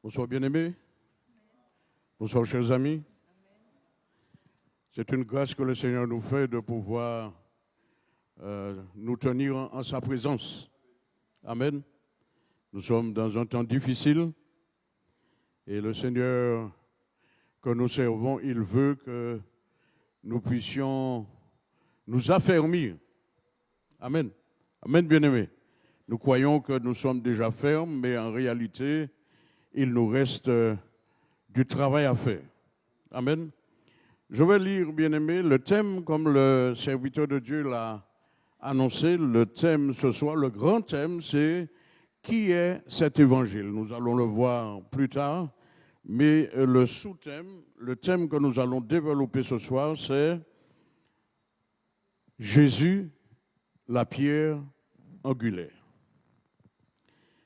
Bonsoir bien-aimés. Bonsoir chers amis. C'est une grâce que le Seigneur nous fait de pouvoir nous tenir en sa présence. Amen. Nous sommes dans un temps difficile et le Seigneur que nous servons, il veut que nous puissions nous affermir. Amen. Amen bien-aimés. Nous croyons que nous sommes déjà fermes, mais en réalité, il nous reste du travail à faire. Amen. Je vais lire, bien-aimés, le thème, comme le serviteur de Dieu l'a annoncé, le thème ce soir, le grand thème, c'est qui est cet évangile? Nous allons le voir plus tard, mais le sous-thème, le thème que nous allons développer ce soir, c'est Jésus, la pierre angulaire.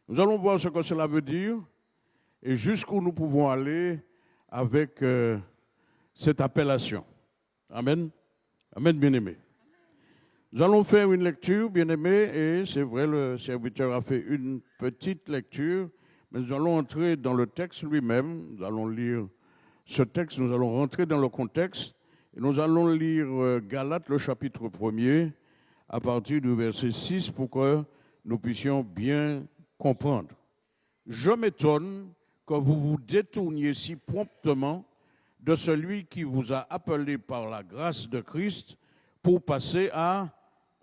Nous allons voir ce que cela veut dire et jusqu'où nous pouvons aller avec cette appellation. Amen. Amen, bien-aimés. Nous allons faire une lecture, bien-aimés, et c'est vrai, le serviteur a fait une petite lecture, mais nous allons entrer dans le texte lui-même. Nous allons lire ce texte, nous allons rentrer dans le contexte, et nous allons lire Galates, le chapitre 1er, à partir du verset 6, pour que nous puissions bien comprendre. Je m'étonne que vous vous détourniez si promptement de celui qui vous a appelé par la grâce de Christ pour passer à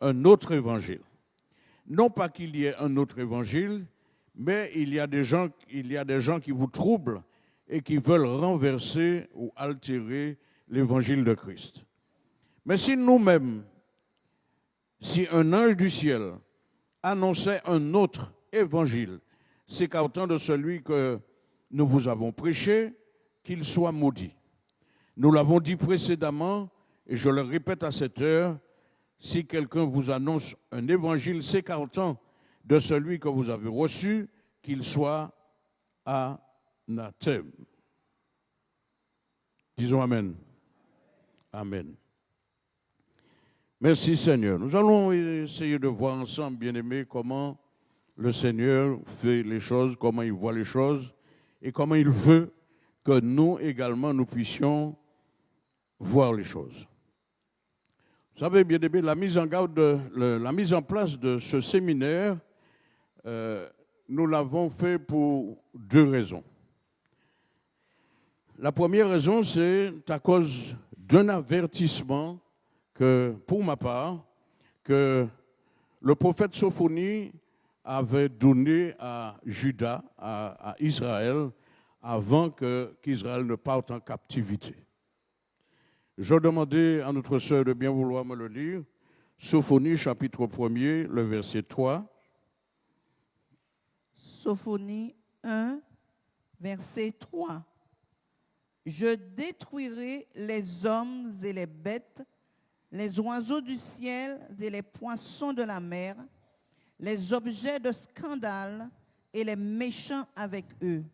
un autre évangile. Non pas qu'il y ait un autre évangile, mais il y a des gens qui vous troublent et qui veulent renverser ou altérer l'évangile de Christ. Mais si nous-mêmes, si un ange du ciel annonçait un autre évangile, s'écartant de celui que nous vous avons prêché, qu'il soit maudit. Nous l'avons dit précédemment, et je le répète à cette heure, si quelqu'un vous annonce un évangile s'écartant de celui que vous avez reçu, qu'il soit anathème. Disons Amen. Amen. Merci Seigneur. Nous allons essayer de voir ensemble, bien-aimés, comment le Seigneur fait les choses, comment il voit les choses et comment il veut que nous également nous puissions voir les choses. Vous savez, bien aimé, la mise en place de ce séminaire, nous l'avons fait pour deux raisons. La première raison, c'est à cause d'un avertissement que, pour ma part, que le prophète Sophonie avait donné à Juda, à Israël, avant qu'Israël ne parte en captivité. Je demandais à notre sœur de bien vouloir me le lire. Sophonie, chapitre 1er, le verset 3. Sophonie 1, verset 3. Je détruirai les hommes et les bêtes, les oiseaux du ciel et les poissons de la mer, les objets de scandale et les méchants avec eux.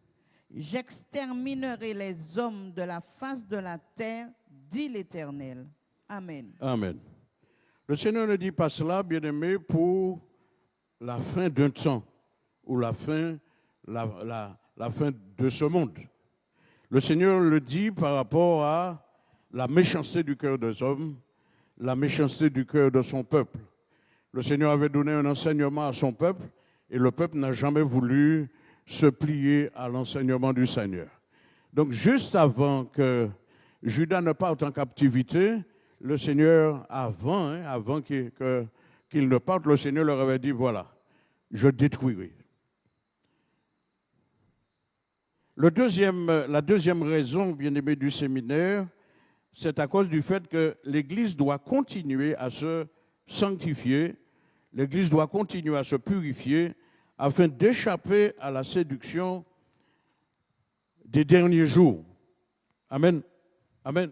J'exterminerai les hommes de la face de la terre, dit l'Éternel. Amen. Amen. Le Seigneur ne dit pas cela, bien-aimé, pour la fin d'un temps ou la fin de ce monde. Le Seigneur le dit par rapport à la méchanceté du cœur des hommes, la méchanceté du cœur de son peuple. Le Seigneur avait donné un enseignement à son peuple et le peuple n'a jamais voulu se plier à l'enseignement du Seigneur. Donc, juste avant que Juda ne parte en captivité, le Seigneur, avant qu'il ne parte, le Seigneur leur avait dit, voilà, je détruirai. La deuxième raison, bien-aimé, du séminaire, c'est à cause du fait que l'Église doit continuer à se sanctifier, l'Église doit continuer à se purifier afin d'échapper à la séduction des derniers jours. Amen. Amen.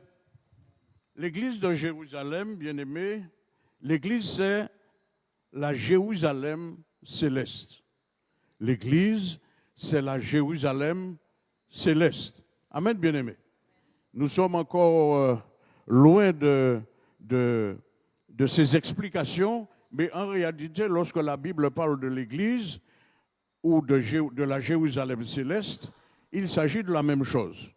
L'Église de Jérusalem, bien-aimé, l'Église, c'est la Jérusalem céleste. L'Église, c'est la Jérusalem céleste. Amen, bien-aimé. Nous sommes encore loin de ces explications, mais en réalité, lorsque la Bible parle de l'Église ou de la Jérusalem céleste, il s'agit de la même chose.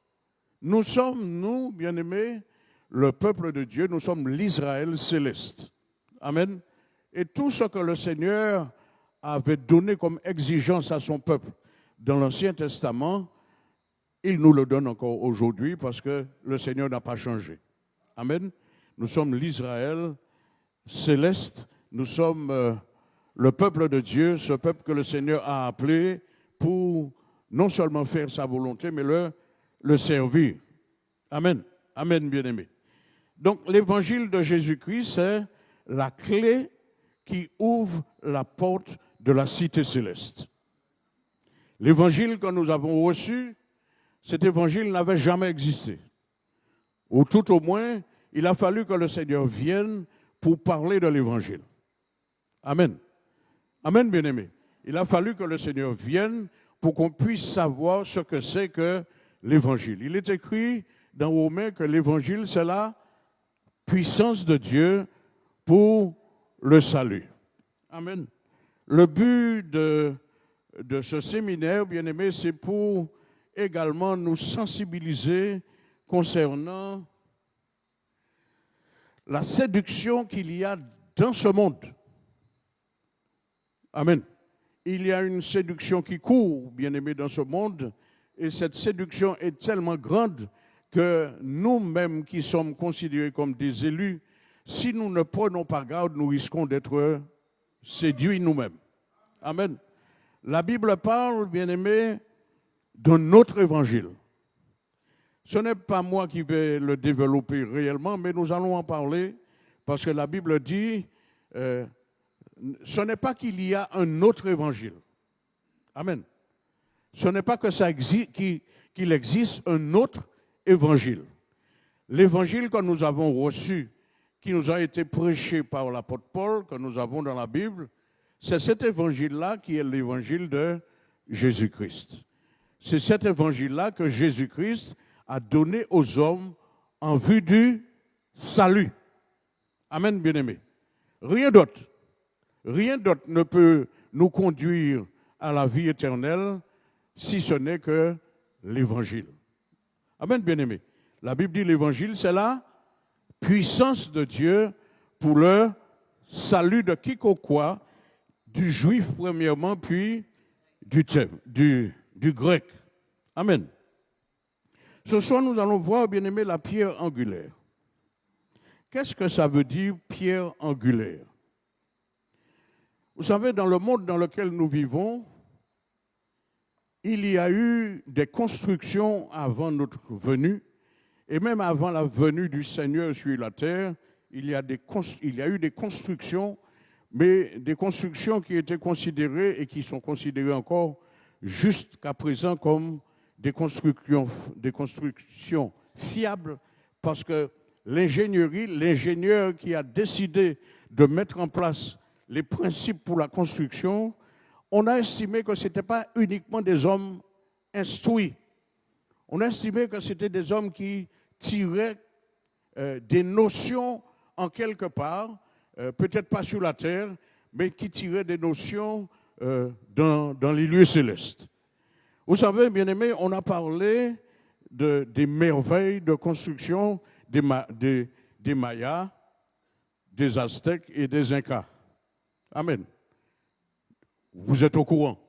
Nous sommes, nous, bien-aimés, le peuple de Dieu, nous sommes l'Israël céleste. Amen. Et tout ce que le Seigneur avait donné comme exigence à son peuple dans l'Ancien Testament, il nous le donne encore aujourd'hui parce que le Seigneur n'a pas changé. Amen. Nous sommes l'Israël céleste, nous sommes le peuple de Dieu, ce peuple que le Seigneur a appelé pour non seulement faire sa volonté, mais le servir. Amen. Amen, bien-aimé. Donc, l'évangile de Jésus-Christ, c'est la clé qui ouvre la porte de la cité céleste. L'évangile que nous avons reçu, cet évangile n'avait jamais existé. Ou tout au moins, il a fallu que le Seigneur vienne pour parler de l'évangile. Amen. Amen, bien-aimé. Il a fallu que le Seigneur vienne pour qu'on puisse savoir ce que c'est que l'évangile. Il est écrit dans Romains que l'évangile, c'est la puissance de Dieu pour le salut. Amen. Le but de ce séminaire, bien-aimé, c'est pour également nous sensibiliser concernant la séduction qu'il y a dans ce monde. Amen. Il y a une séduction qui court, bien-aimé, dans ce monde, et cette séduction est tellement grande que nous-mêmes qui sommes considérés comme des élus, si nous ne prenons pas garde, nous risquons d'être séduits nous-mêmes. Amen. La Bible parle, bien-aimé, d'un autre évangile. Ce n'est pas moi qui vais le développer réellement, mais nous allons en parler parce que la Bible dit, ce n'est pas qu'il y a un autre évangile. Amen. Ce n'est pas que ça existe, qu'il existe un autre évangile. L'évangile que nous avons reçu, qui nous a été prêché par l'apôtre Paul, que nous avons dans la Bible, c'est cet évangile-là qui est l'évangile de Jésus-Christ. C'est cet évangile-là que Jésus-Christ a donné aux hommes en vue du salut. Amen, bien-aimé. Rien d'autre ne peut nous conduire à la vie éternelle si ce n'est que l'évangile. Amen, bien-aimé. La Bible dit l'évangile, c'est la puissance de Dieu pour le salut de quiconque, du juif premièrement, puis du grec. Amen. Ce soir, nous allons voir, bien-aimé, la pierre angulaire. Qu'est-ce que ça veut dire, pierre angulaire? Vous savez, dans le monde dans lequel nous vivons, il y a eu des constructions avant notre venue, et même avant la venue du Seigneur sur la terre, il y a eu des constructions, mais des constructions qui étaient considérées et qui sont considérées encore jusqu'à présent comme des constructions fiables, parce que l'ingénieur qui a décidé de mettre en place les principes pour la construction, on a estimé que ce n'était pas uniquement des hommes instruits. On a estimé que c'était des hommes qui tiraient des notions en quelque part, peut-être pas sur la terre, mais qui tiraient des notions dans les lieux célestes. Vous savez, bien-aimés, on a parlé des merveilles de construction des Mayas, des Aztèques et des Incas. Amen. Vous êtes au courant.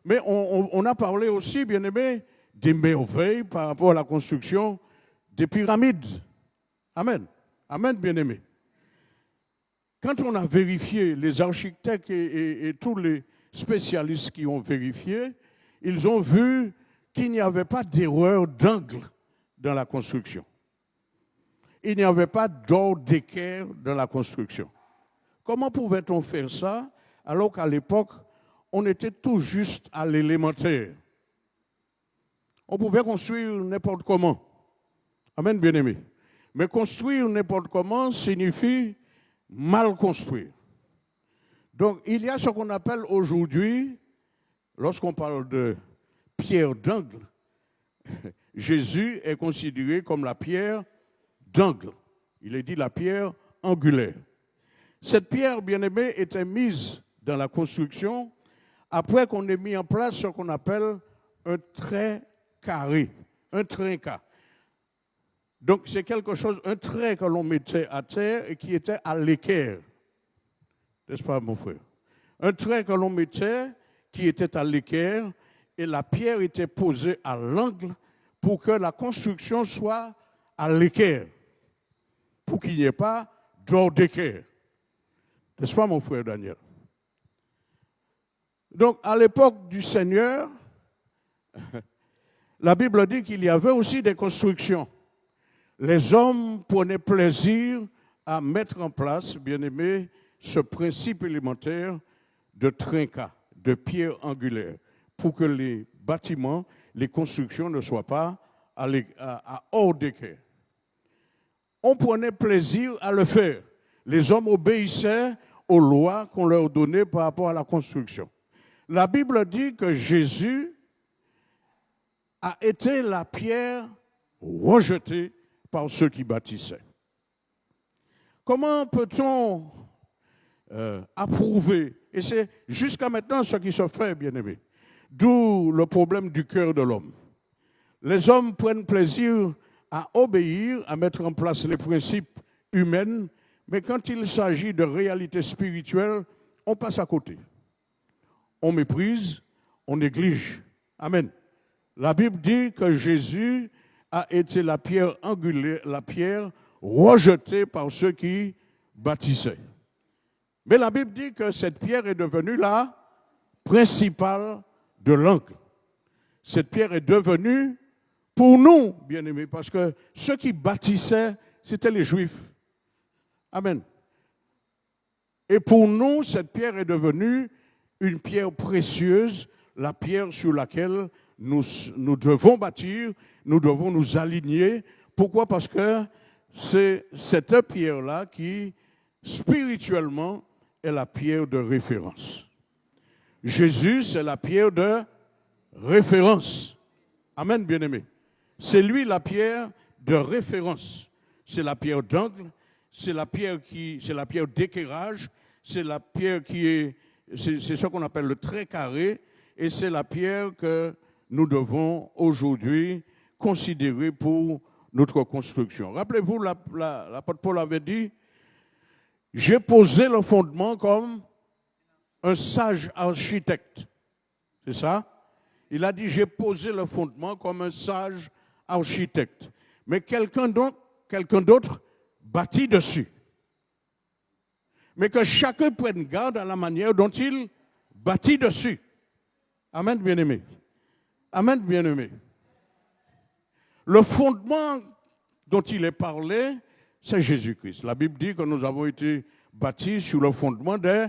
Mais on a parlé aussi, bien-aimés, des merveilles par rapport à la construction des pyramides. Amen. Amen, bien-aimés. Quand on a vérifié, les architectes et tous les spécialistes qui ont vérifié, ils ont vu qu'il n'y avait pas d'erreur d'angle dans la construction. Il n'y avait pas d'ordre d'équerre dans la construction. Comment pouvait-on faire ça alors qu'à l'époque, on était tout juste à l'élémentaire? On pouvait construire n'importe comment. Amen, bien-aimé. Mais construire n'importe comment signifie mal construire. Donc, il y a ce qu'on appelle aujourd'hui, lorsqu'on parle de pierre d'angle, Jésus est considéré comme la pierre d'angle. Il est dit la pierre angulaire. Cette pierre, bien-aimée, était mise dans la construction après qu'on ait mis en place ce qu'on appelle un trait carré, un trinquet. Donc c'est quelque chose, un trait que l'on mettait à terre et qui était à l'équerre. N'est-ce pas, mon frère? Un trait que l'on mettait qui était à l'équerre et la pierre était posée à l'angle pour que la construction soit à l'équerre, pour qu'il n'y ait pas d'or d'équerre. N'est-ce pas, mon frère Daniel? Donc, à l'époque du Seigneur, la Bible dit qu'il y avait aussi des constructions. Les hommes prenaient plaisir à mettre en place, bien aimé, ce principe élémentaire de trinquet, de pierre angulaire, pour que les bâtiments, les constructions ne soient pas à hors d'équerre. On prenait plaisir à le faire. Les hommes obéissaient aux lois qu'on leur donnait par rapport à la construction. La Bible dit que Jésus a été la pierre rejetée par ceux qui bâtissaient. Comment peut-on approuver? Et c'est jusqu'à maintenant ce qui se fait, bien-aimé. D'où le problème du cœur de l'homme. Les hommes prennent plaisir à obéir, à mettre en place les principes humains, mais quand il s'agit de réalité spirituelle, on passe à côté. On méprise, on néglige. Amen. La Bible dit que Jésus a été la pierre angulaire, la pierre rejetée par ceux qui bâtissaient. Mais la Bible dit que cette pierre est devenue la principale de l'angle. Cette pierre est devenue pour nous, bien-aimés, parce que ceux qui bâtissaient, c'était les Juifs. Amen. Et pour nous, cette pierre est devenue une pierre précieuse, la pierre sur laquelle nous devons bâtir, nous devons nous aligner. Pourquoi? Parce que c'est cette pierre-là qui, spirituellement, est la pierre de référence. Jésus, c'est la pierre de référence. Amen, bien-aimé. C'est lui la pierre de référence. C'est la pierre d'angle, c'est la pierre d'équerrage, c'est la pierre c'est ce qu'on appelle le trait carré, et c'est la pierre que nous devons aujourd'hui considérer pour notre construction. Rappelez-vous, l'apôtre Paul avait dit, j'ai posé le fondement comme un sage architecte. C'est ça? Il a dit, j'ai posé le fondement comme un sage architecte. Mais quelqu'un d'autre bâtit dessus. Mais que chacun prenne garde à la manière dont il bâtit dessus. Amen, bien-aimé. Amen, bien-aimé. Le fondement dont il est parlé, c'est Jésus-Christ. La Bible dit que nous avons été bâtis sur le fondement des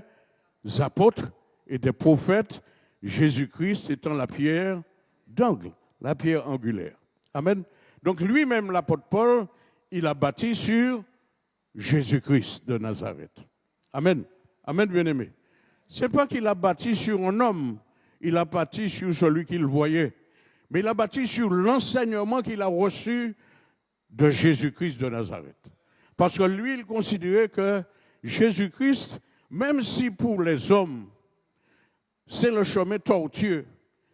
apôtres et des prophètes, Jésus-Christ étant la pierre d'angle, la pierre angulaire. Amen. Donc lui-même, l'apôtre Paul, il a bâti sur Jésus-Christ de Nazareth. Amen. Amen, bien-aimé. Ce n'est pas qu'il a bâti sur un homme, il a bâti sur celui qu'il voyait, mais il a bâti sur l'enseignement qu'il a reçu de Jésus-Christ de Nazareth. Parce que lui, il considérait que Jésus-Christ, même si pour les hommes, c'est le chemin tortueux,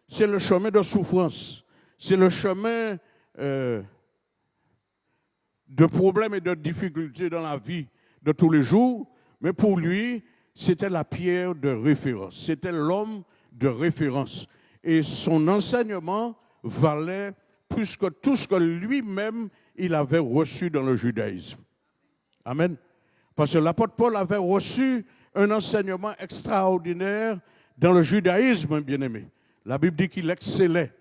c'est le chemin de souffrance, c'est le chemin de problèmes et de difficultés dans la vie de tous les jours, mais pour lui, c'était la pierre de référence, c'était l'homme de référence. Et son enseignement valait plus que tout ce que lui-même, il avait reçu dans le judaïsme. Amen. Parce que l'apôtre Paul avait reçu un enseignement extraordinaire dans le judaïsme, bien-aimé. La Bible dit qu'il excellait.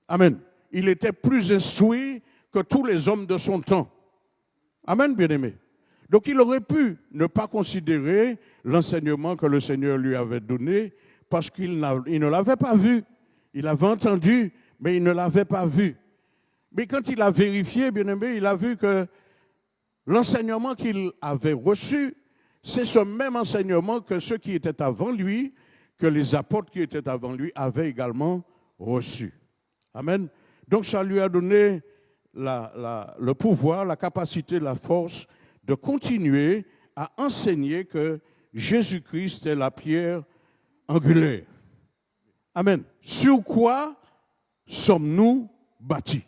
Amen. Il était plus instruit que tous les hommes de son temps. Amen, bien-aimé. Donc il aurait pu ne pas considérer l'enseignement que le Seigneur lui avait donné parce qu'il ne l'avait pas vu. Il avait entendu, mais il ne l'avait pas vu. Mais quand il a vérifié, bien-aimé, il a vu que l'enseignement qu'il avait reçu, c'est ce même enseignement que ceux qui étaient avant lui, que les apôtres qui étaient avant lui avaient également reçu. Amen. Donc ça lui a donné le pouvoir, la capacité, la force de continuer à enseigner que Jésus-Christ est la pierre angulaire. Amen. Sur quoi sommes-nous bâtis?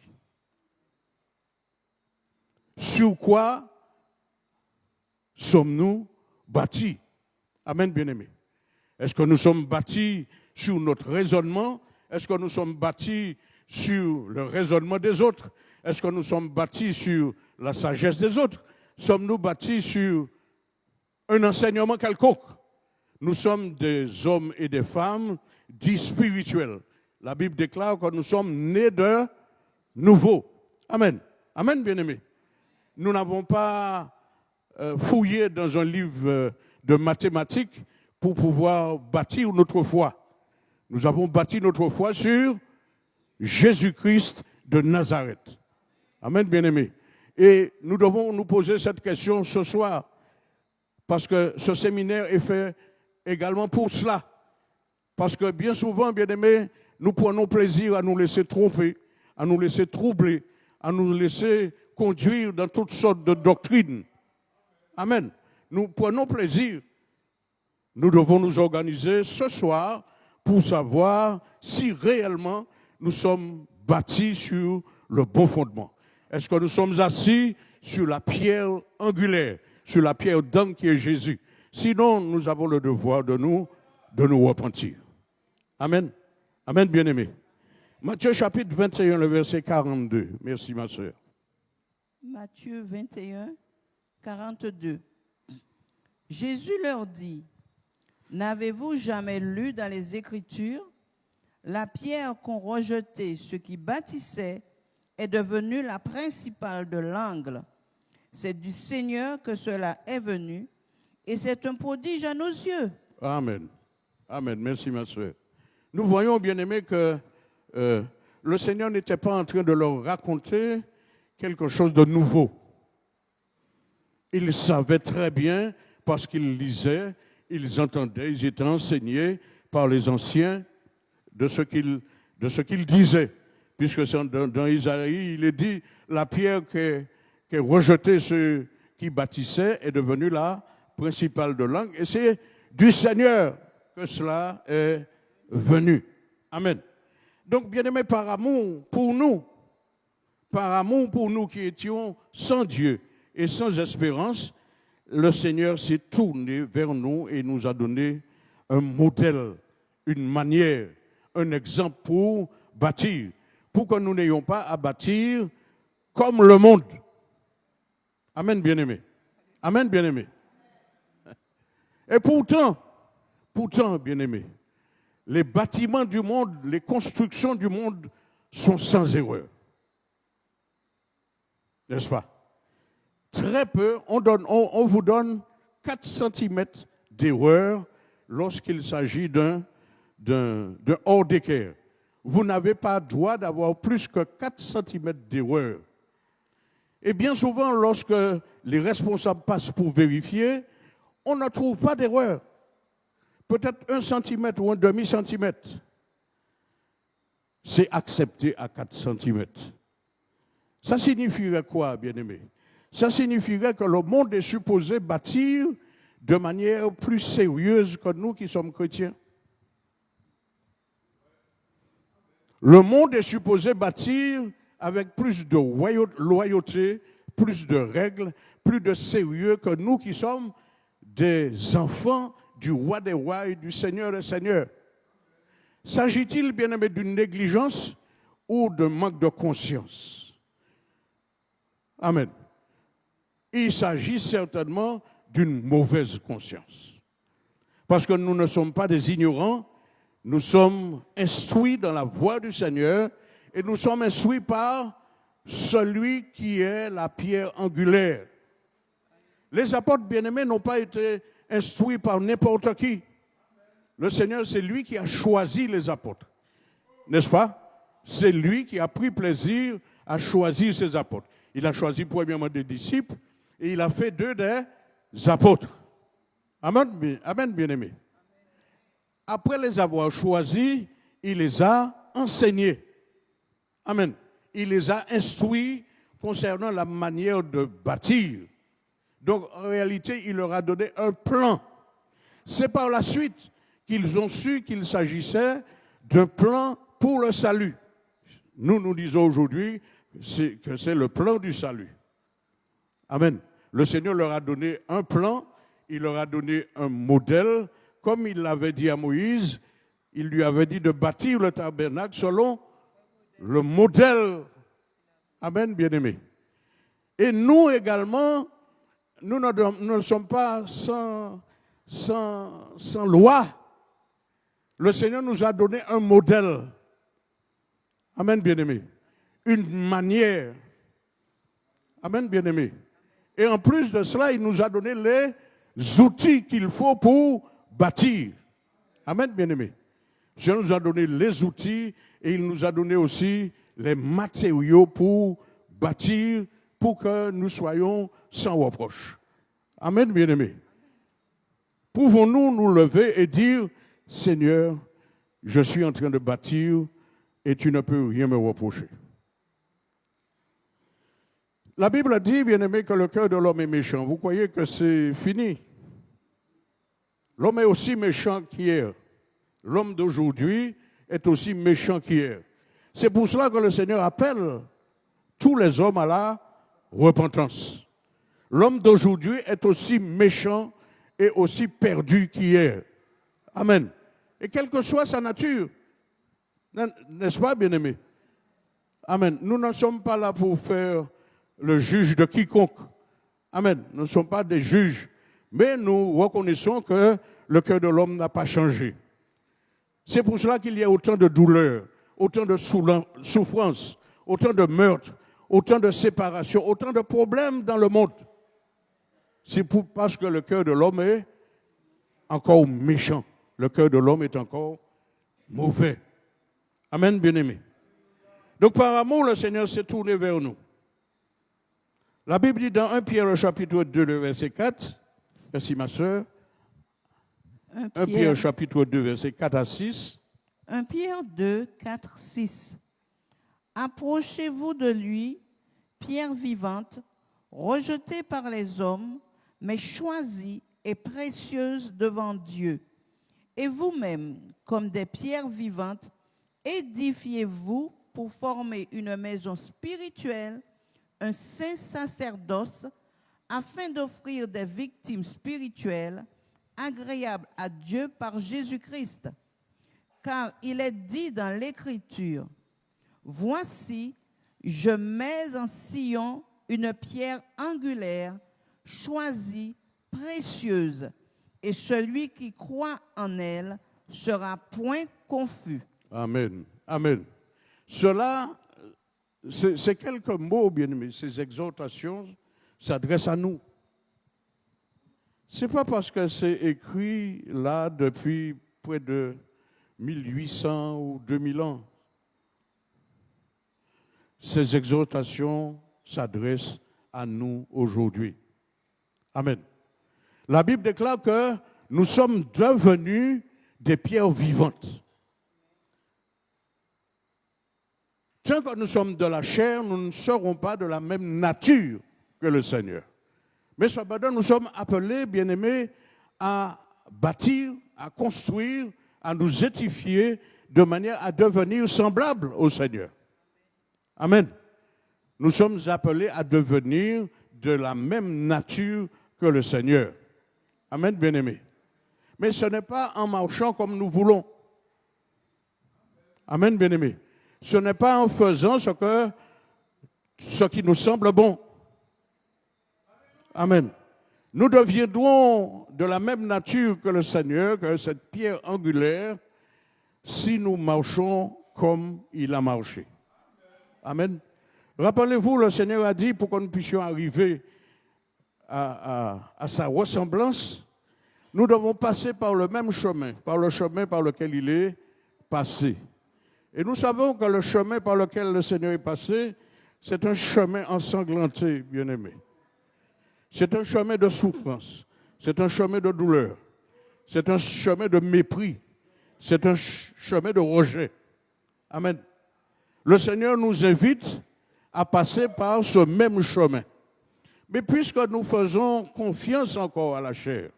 Sur quoi sommes-nous bâtis? Amen, bien-aimés. Est-ce que nous sommes bâtis sur notre raisonnement? Est-ce que nous sommes bâtis sur le raisonnement des autres? Est-ce que nous sommes bâtis sur la sagesse des autres? Sommes-nous bâtis sur un enseignement quelconque? Nous sommes des hommes et des femmes dits spirituels. La Bible déclare que nous sommes nés de nouveau. Amen. Amen, bien-aimés. Nous n'avons pas fouillé dans un livre de mathématiques pour pouvoir bâtir notre foi. Nous avons bâti notre foi sur Jésus-Christ de Nazareth. Amen, bien-aimés. Et nous devons nous poser cette question ce soir, parce que ce séminaire est fait également pour cela. Parce que bien souvent, bien-aimés, nous prenons plaisir à nous laisser tromper, à nous laisser troubler, à nous laisser conduire dans toutes sortes de doctrines. Amen. Nous prenons plaisir. Nous devons nous organiser ce soir pour savoir si réellement nous sommes bâtis sur le bon fondement. Est-ce que nous sommes assis sur la pierre angulaire, sur la pierre d'angle qui est Jésus? Sinon, nous avons le devoir de nous repentir. Amen. Amen, bien-aimés. Matthieu chapitre 21, le verset 42. Merci, ma soeur. Matthieu 21, 42. Jésus leur dit, n'avez-vous jamais lu dans les Écritures, la pierre qu'ont rejetée ceux qui bâtissaient est devenue la principale de l'angle. C'est du Seigneur que cela est venu, et c'est un prodige à nos yeux. Amen. Amen. Merci, ma soeur. Nous voyons, bien-aimés, que le Seigneur n'était pas en train de leur raconter quelque chose de nouveau. Ils savaient très bien, parce qu'ils lisaient, ils entendaient, ils étaient enseignés par les anciens de ce qu'ils disaient. Puisque dans Isaïe, il est dit, la pierre qui est rejetée ceux qui bâtissaient est devenue la principale de l'angle. Et c'est du Seigneur que cela est venu. Amen. Donc, bien-aimés, par amour pour nous qui étions sans Dieu et sans espérance, le Seigneur s'est tourné vers nous et nous a donné un modèle, une manière, un exemple pour bâtir, pour que nous n'ayons pas à bâtir comme le monde. Amen, bien-aimés. Amen, bien-aimés. Et pourtant, bien-aimés, les bâtiments du monde, les constructions du monde sont sans erreur. N'est-ce pas? Très peu, on vous donne 4 cm d'erreur lorsqu'il s'agit d'un hors d'équerre. Vous n'avez pas droit d'avoir plus que 4 cm d'erreur. Et bien souvent, lorsque les responsables passent pour vérifier, on ne trouve pas d'erreur. Peut-être 1 cm ou un demi-centimètre. C'est accepté à 4 cm. Ça signifierait quoi, bien-aimés? Ça signifierait que le monde est supposé bâtir de manière plus sérieuse que nous qui sommes chrétiens. Le monde est supposé bâtir avec plus de loyauté, plus de règles, plus de sérieux que nous qui sommes des enfants du roi des rois et du Seigneur des seigneurs. S'agit-il, bien-aimé, d'une négligence ou d'un manque de conscience? Amen. Il s'agit certainement d'une mauvaise conscience. Parce que nous ne sommes pas des ignorants, nous sommes instruits dans la voie du Seigneur et nous sommes instruits par celui qui est la pierre angulaire. Les apôtres bien-aimés n'ont pas été instruits par n'importe qui. Le Seigneur, c'est lui qui a choisi les apôtres. N'est-ce pas? C'est lui qui a pris plaisir à choisir ses apôtres. Il a choisi premièrement des disciples et il a fait 2 des apôtres. Amen, amen, bien-aimés. Après les avoir choisis, il les a enseignés. Amen. Il les a instruits concernant la manière de bâtir. Donc, en réalité, il leur a donné un plan. C'est par la suite qu'ils ont su qu'il s'agissait d'un plan pour le salut. nous disons aujourd'hui que c'est le plan du salut. Amen. Le Seigneur leur a donné un plan, il leur a donné un modèle, comme il l'avait dit à Moïse, il lui avait dit de bâtir le tabernacle selon le modèle. Amen, bien-aimés. Et nous également, nous ne sommes pas sans loi. Le Seigneur nous a donné un modèle. Amen, bien-aimés. Une manière. Amen, bien-aimés. Et en plus de cela, il nous a donné les outils qu'il faut pour bâtir. Amen, bien-aimés. Dieu nous a donné les outils et il nous a donné aussi les matériaux pour bâtir, pour que nous soyons sans reproche. Amen, bien-aimés. Pouvons-nous nous lever et dire, Seigneur, je suis en train de bâtir et tu ne peux rien me reprocher. La Bible dit, bien-aimé, que le cœur de l'homme est méchant. Vous croyez que c'est fini? L'homme est aussi méchant qu'hier. L'homme d'aujourd'hui est aussi méchant qu'hier. C'est pour cela que le Seigneur appelle tous les hommes à la repentance. L'homme d'aujourd'hui est aussi méchant et aussi perdu qu'hier. Amen. Et quelle que soit sa nature, n'est-ce pas, bien-aimé? Amen. Nous ne sommes pas là pour faire le juge de quiconque. Amen. Nous ne sommes pas des juges, mais nous reconnaissons que le cœur de l'homme n'a pas changé. C'est pour cela qu'il y a autant de douleurs, autant de souffrances, autant de meurtres, autant de séparations, autant de problèmes dans le monde. C'est parce que le cœur de l'homme est encore méchant. Le cœur de l'homme est encore mauvais. Amen, bien-aimé. Donc par amour, le Seigneur s'est tourné vers nous. La Bible dit dans 1 Pierre chapitre 2, le verset 4, merci ma soeur, 1 Pierre chapitre 2, verset 4 à 6. 1 Pierre 2, 4, 6. Approchez-vous de lui, pierre vivante, rejetée par les hommes, mais choisie et précieuse devant Dieu. Et vous-même, comme des pierres vivantes, édifiez-vous pour former une maison spirituelle, un saint sacerdoce, afin d'offrir des victimes spirituelles agréables à Dieu par Jésus-Christ. Car il est dit dans l'Écriture, « Voici, je mets en Sion une pierre angulaire, choisie, précieuse, et celui qui croit en elle sera point confus. » Amen. Amen. Cela, c'est quelques mots, bien-aimés. Ces exhortations s'adressent à nous. Ce n'est pas parce que c'est écrit là depuis près de 1800 ou 2000 ans. Ces exhortations s'adressent à nous aujourd'hui. Amen. La Bible déclare que nous sommes devenus des pierres vivantes. Tant que nous sommes de la chair, nous ne serons pas de la même nature que le Seigneur. Mais cependant, nous sommes appelés, bien-aimés, à bâtir, à construire, à nous édifier de manière à devenir semblables au Seigneur. Amen. Nous sommes appelés à devenir de la même nature que le Seigneur. Amen, bien-aimés. Mais ce n'est pas en marchant comme nous voulons. Amen, bien-aimés. Ce n'est pas en faisant ce qui nous semble bon. Amen. Nous deviendrons de la même nature que le Seigneur, que cette pierre angulaire, si nous marchons comme il a marché. Amen. Rappelez-vous, le Seigneur a dit, pour que nous puissions arriver à sa ressemblance, nous devons passer par le même chemin, par le chemin par lequel il est passé. Et nous savons que le chemin par lequel le Seigneur est passé, c'est un chemin ensanglanté, bien-aimé. C'est un chemin de souffrance, c'est un chemin de douleur, c'est un chemin de mépris, c'est un chemin de rejet. Amen. Le Seigneur nous invite à passer par ce même chemin. Mais puisque nous faisons confiance encore à la chair,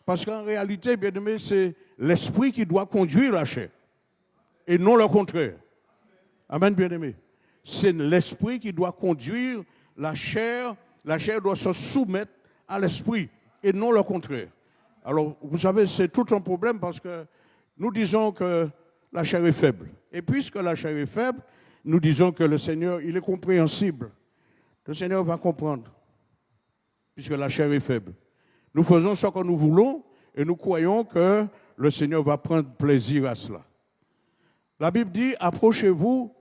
parce qu'en réalité, bien aimé, c'est l'esprit qui doit conduire la chair, et non le contraire. Amen, bien-aimé. C'est l'esprit qui doit conduire la chair. La chair doit se soumettre à l'esprit et non le contraire. Alors, vous savez, c'est tout un problème parce que nous disons que la chair est faible. Et puisque la chair est faible, nous disons que le Seigneur, il est compréhensible. Le Seigneur va comprendre, puisque la chair est faible. Nous faisons ce que nous voulons et nous croyons que le Seigneur va prendre plaisir à cela. La Bible dit, approchez-vous.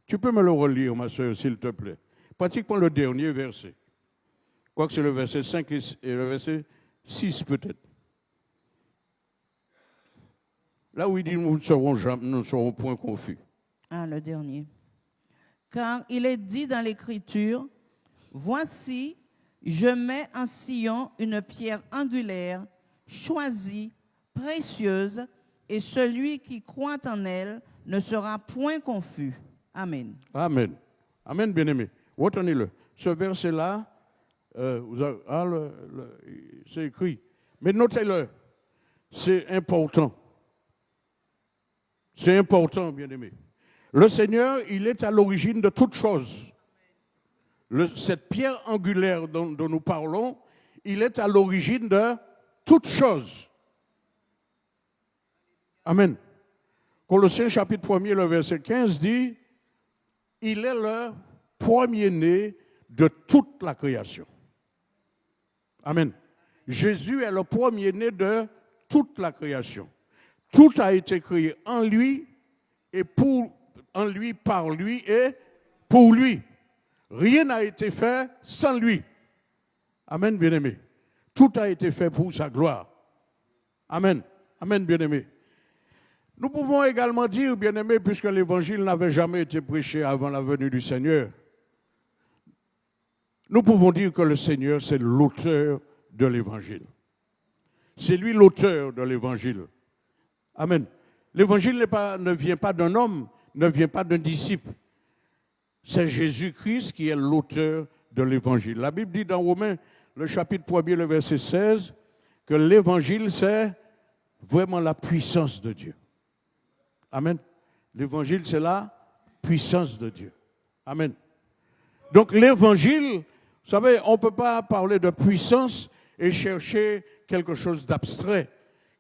Tu peux me le relire, ma soeur, s'il te plaît. Pratiquement le dernier verset. Je crois que c'est le verset 5 et le verset 6 peut-être. Là où il dit, nous ne serons point confus. Ah, le dernier. Car il est dit dans l'Écriture, voici, je mets en Sion une pierre angulaire, choisie, précieuse, et celui qui croit en elle ne sera point confus. Amen. Amen. Amen, bien-aimé. Retenez-le. Ce verset-là, c'est écrit. Mais notez-le. C'est important. C'est important, bien-aimé. Le Seigneur, il est à l'origine de toutes choses. Cette pierre angulaire dont nous parlons, il est à l'origine de toutes choses. Amen. Colossiens chapitre 1er, le verset 15 dit, il est le premier-né de toute la création. Amen. Jésus est le premier-né de toute la création. Tout a été créé en lui et en lui, par lui et pour lui. Rien n'a été fait sans lui. Amen, bien-aimé. Tout a été fait pour sa gloire. Amen. Amen, bien-aimé. Nous pouvons également dire, bien-aimé, puisque l'évangile n'avait jamais été prêché avant la venue du Seigneur, nous pouvons dire que le Seigneur, c'est l'auteur de l'évangile. C'est lui l'auteur de l'évangile. Amen. L'évangile ne vient pas d'un homme, ne vient pas d'un disciple. C'est Jésus-Christ qui est l'auteur de l'évangile. La Bible dit dans Romains, le chapitre 1er, le verset 16, que l'évangile, c'est vraiment la puissance de Dieu. Amen. L'évangile, c'est la puissance de Dieu. Amen. Donc l'évangile, vous savez, on ne peut pas parler de puissance et chercher quelque chose d'abstrait,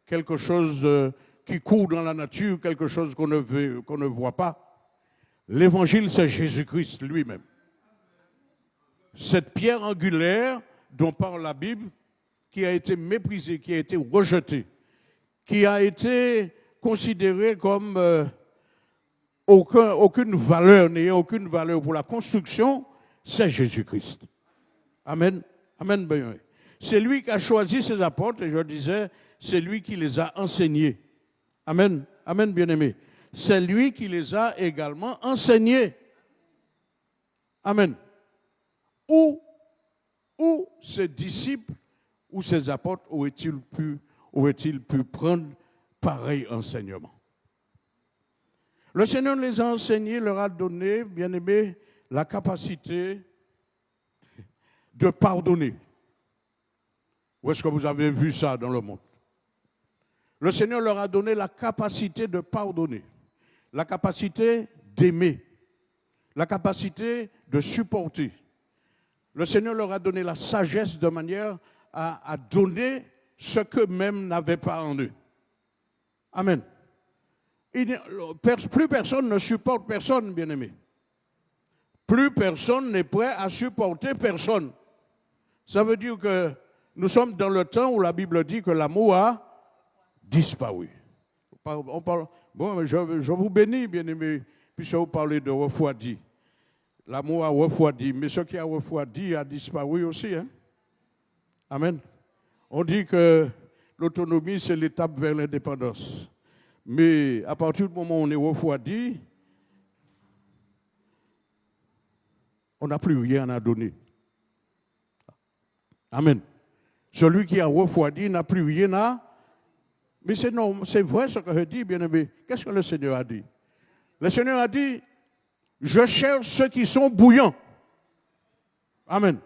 quelque chose qui court dans la nature, quelque chose qu'on ne voit pas. L'évangile, c'est Jésus-Christ lui-même. Cette pierre angulaire dont parle la Bible, qui a été méprisée, qui a été rejetée, qui a été considérée comme aucune valeur, n'ayant aucune valeur pour la construction, c'est Jésus-Christ. Amen. Amen. C'est lui qui a choisi ses apôtres, et je disais, c'est lui qui les a enseignés. Amen. Amen, bien-aimé. C'est lui qui les a également enseignés. Amen. Où ses disciples ou ses apôtres auraient-ils pu prendre pareil enseignement? Le Seigneur les a enseignés, leur a donné, bien-aimé, la capacité de pardonner. Où est-ce que vous avez vu ça dans le monde? Le Seigneur leur a donné la capacité de pardonner, la capacité d'aimer, la capacité de supporter. Le Seigneur leur a donné la sagesse de manière à donner ce qu'eux-mêmes n'avaient pas en eux. Amen. Plus personne ne supporte personne, bien-aimé. Plus personne n'est prêt à supporter personne. Ça veut dire que nous sommes dans le temps où la Bible dit que l'amour a disparu. On parle, bon, je vous bénis, bien-aimé, puisque vous parlez de refroidi. L'amour a refroidi, mais ce qui a refroidi a disparu aussi. Hein? Amen. On dit que l'autonomie, c'est l'étape vers l'indépendance. Mais à partir du moment où on est refroidi, on n'a plus rien à donner. Amen. Celui qui a refroidi n'a plus rien à... Mais c'est vrai ce que je dis, bien-aimé. Qu'est-ce que le Seigneur a dit? Le Seigneur a dit, je cherche ceux qui sont bouillants. Amen.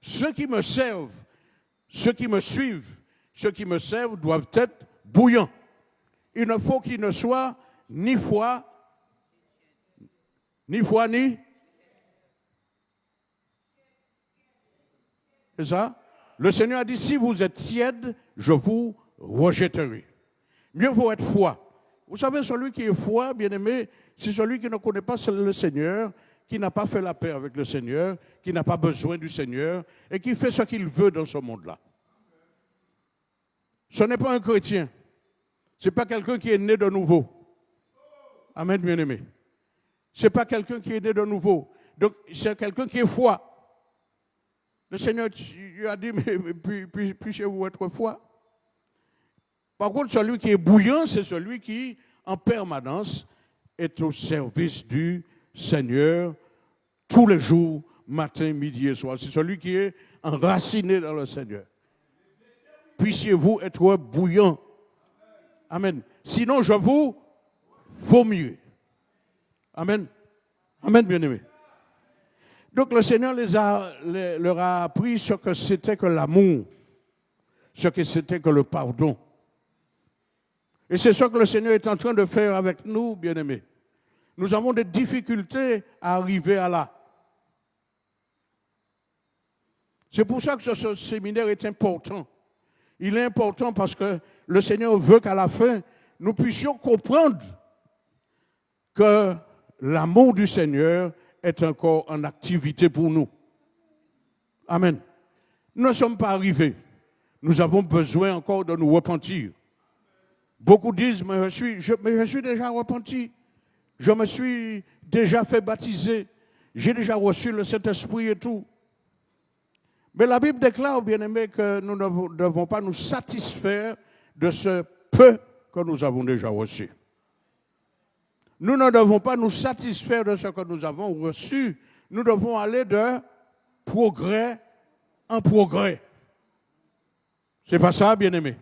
Ceux qui me servent, ceux qui me suivent, ceux qui me servent doivent être bouillants. Il ne faut qu'ils ne soient ni froids, Ni foi, ni. C'est ça? Le Seigneur a dit, si vous êtes tiède, je vous rejetterai. Mieux vaut être foi. Vous savez, celui qui est foi, bien-aimé, c'est celui qui ne connaît pas le Seigneur, qui n'a pas fait la paix avec le Seigneur, qui n'a pas besoin du Seigneur et qui fait ce qu'il veut dans ce monde-là. Ce n'est pas un chrétien. Ce n'est pas quelqu'un qui est né de nouveau. Amen, bien-aimé. Ce n'est pas quelqu'un qui est né de nouveau. Donc, c'est quelqu'un qui est foi. Le Seigneur lui a dit, mais puissiez-vous être foi. Par contre, celui qui est bouillant, c'est celui qui, en permanence, est au service du Seigneur tous les jours, matin, midi et soir. C'est celui qui est enraciné dans le Seigneur. Puissiez-vous être bouillant. Amen. Sinon, je vous vomirai. Amen. Amen, bien-aimé. Donc, le Seigneur leur a appris ce que c'était que l'amour, ce que c'était que le pardon. Et c'est ce que le Seigneur est en train de faire avec nous, bien-aimés. Nous avons des difficultés à arriver à là. C'est pour ça que ce séminaire est important. Il est important parce que le Seigneur veut qu'à la fin, nous puissions comprendre que l'amour du Seigneur est encore en activité pour nous. Amen. Nous ne sommes pas arrivés. Nous avons besoin encore de nous repentir. Beaucoup disent, mais je suis déjà repenti. Je me suis déjà fait baptiser. J'ai déjà reçu le Saint-Esprit et tout. Mais la Bible déclare, bien-aimés, que nous ne devons pas nous satisfaire de ce peu que nous avons déjà reçu. Nous ne devons pas nous satisfaire de ce que nous avons reçu. Nous devons aller de progrès en progrès. C'est pas ça, bien-aimés.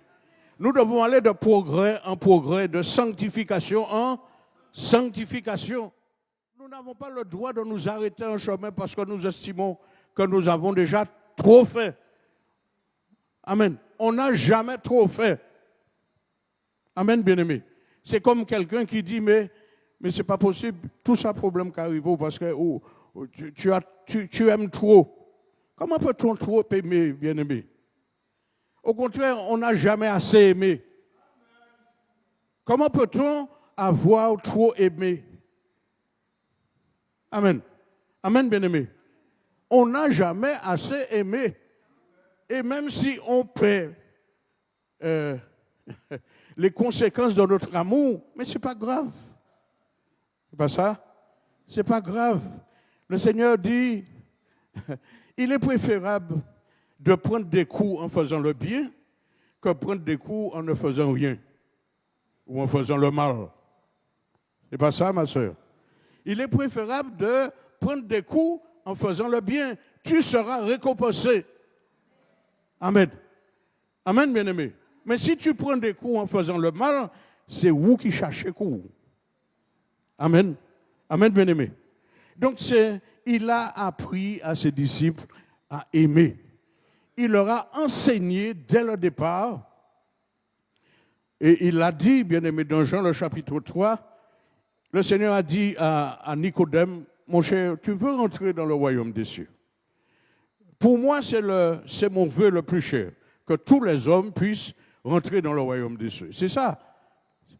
Nous devons aller de progrès en progrès, de sanctification en sanctification. Nous n'avons pas le droit de nous arrêter en chemin parce que nous estimons que nous avons déjà trop fait. Amen. On n'a jamais trop fait. Amen, bien-aimé. C'est comme quelqu'un qui dit, mais ce n'est pas possible, tout ça problème qui arrive parce que tu aimes trop. Comment peut-on trop aimer, bien-aimé? Au contraire, on n'a jamais assez aimé. Comment peut-on avoir trop aimé? Amen. Amen, bien-aimé. On n'a jamais assez aimé. Et même si on paie les conséquences de notre amour, mais ce n'est pas grave. C'est pas ça? C'est pas grave. Le Seigneur dit, il est préférable de prendre des coups en faisant le bien que prendre des coups en ne faisant rien ou en faisant le mal. C'est pas ça, ma soeur. Il est préférable de prendre des coups en faisant le bien. Tu seras récompensé. Amen. Amen, bien-aimé. Mais si tu prends des coups en faisant le mal, c'est vous qui cherchez coups. Amen. Amen, bien-aimé. Donc, il a appris à ses disciples à aimer. Il leur a enseigné dès le départ. Et il l'a dit, bien-aimé, dans Jean, le chapitre 3, le Seigneur a dit à Nicodème, mon cher, tu veux rentrer dans le royaume des cieux. Pour moi, c'est mon vœu le plus cher, que tous les hommes puissent rentrer dans le royaume des cieux. C'est ça.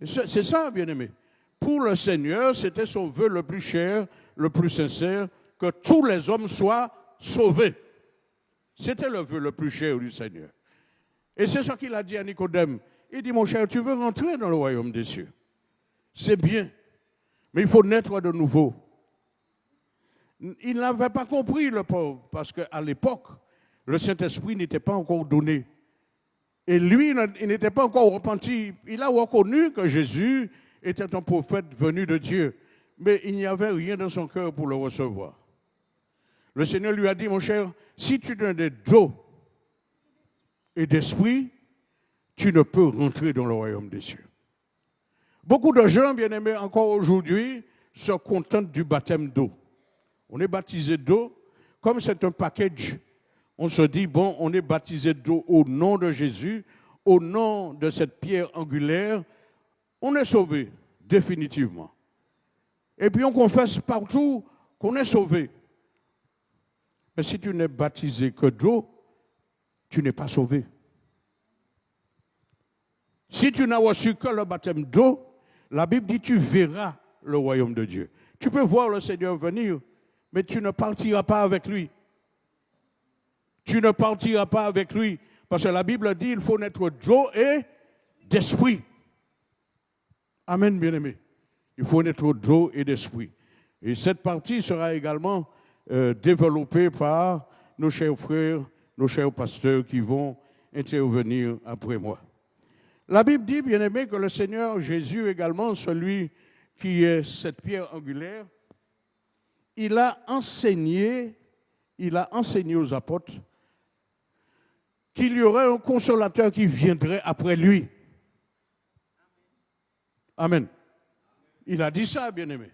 C'est ça, bien-aimé. Pour le Seigneur, c'était son vœu le plus cher, le plus sincère, que tous les hommes soient sauvés. C'était le vœu le plus cher du Seigneur. Et c'est ce qu'il a dit à Nicodème. Il dit, mon cher, tu veux rentrer dans le royaume des cieux. C'est bien, mais il faut naître de nouveau. Il n'avait pas compris, le pauvre, parce qu'à l'époque, le Saint-Esprit n'était pas encore donné. Et lui, il n'était pas encore repenti. Il a reconnu que Jésus était un prophète venu de Dieu, mais il n'y avait rien dans son cœur pour le recevoir. Le Seigneur lui a dit, mon cher, si tu n'es d'eau et d'esprit, tu ne peux rentrer dans le royaume des cieux. Beaucoup de gens, bien-aimés, encore aujourd'hui, se contentent du baptême d'eau. On est baptisé d'eau, comme c'est un package, on se dit, bon, on est baptisé d'eau au nom de Jésus, au nom de cette pierre angulaire, on est sauvé, définitivement. Et puis on confesse partout qu'on est sauvé. Mais si tu n'es baptisé que d'eau, tu n'es pas sauvé. Si tu n'as reçu que le baptême d'eau, la Bible dit tu verras le royaume de Dieu. Tu peux voir le Seigneur venir, mais tu ne partiras pas avec lui. Tu ne partiras pas avec lui. Parce que la Bible dit qu'il faut naître d'eau et d'esprit. Amen, bien-aimé. Il faut naître d'eau et d'esprit. Et cette partie sera également développée par nos chers frères, nos chers pasteurs qui vont intervenir après moi. La Bible dit, bien-aimé, que le Seigneur Jésus également, celui qui est cette pierre angulaire, il a enseigné aux apôtres qu'il y aurait un consolateur qui viendrait après lui. Amen. Il a dit ça, bien-aimé.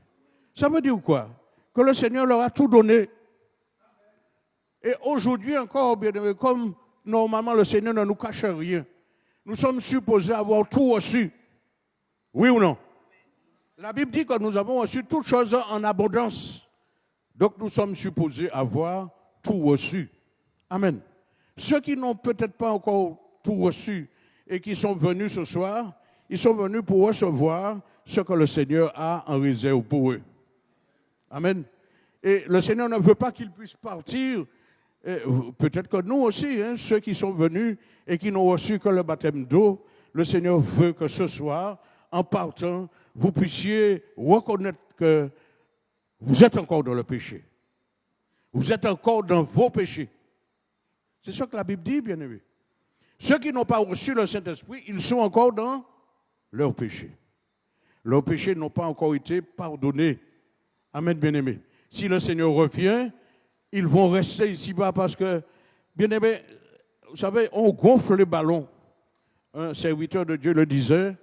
Ça veut dire quoi? Que le Seigneur leur a tout donné. Et aujourd'hui encore, bien-aimé, comme normalement le Seigneur ne nous cache rien, nous sommes supposés avoir tout reçu. Oui ou non? La Bible dit que nous avons reçu toutes choses en abondance. Donc nous sommes supposés avoir tout reçu. Amen. Ceux qui n'ont peut-être pas encore tout reçu et qui sont venus ce soir, ils sont venus pour recevoir ce que le Seigneur a en réserve pour eux. Amen. Et le Seigneur ne veut pas qu'ils puissent partir. Peut-être que nous aussi, ceux qui sont venus et qui n'ont reçu que le baptême d'eau, le Seigneur veut que ce soir, en partant, vous puissiez reconnaître que vous êtes encore dans le péché. Vous êtes encore dans vos péchés. C'est ce que la Bible dit, bien-aimés. Ceux qui n'ont pas reçu le Saint-Esprit, ils sont encore dans leurs péchés. Leurs péchés n'ont pas encore été pardonnés. Amen, bien-aimés. Si le Seigneur revient, ils vont rester ici-bas parce que, bien-aimés, vous savez, on gonfle les ballons. Un serviteur de Dieu le disait,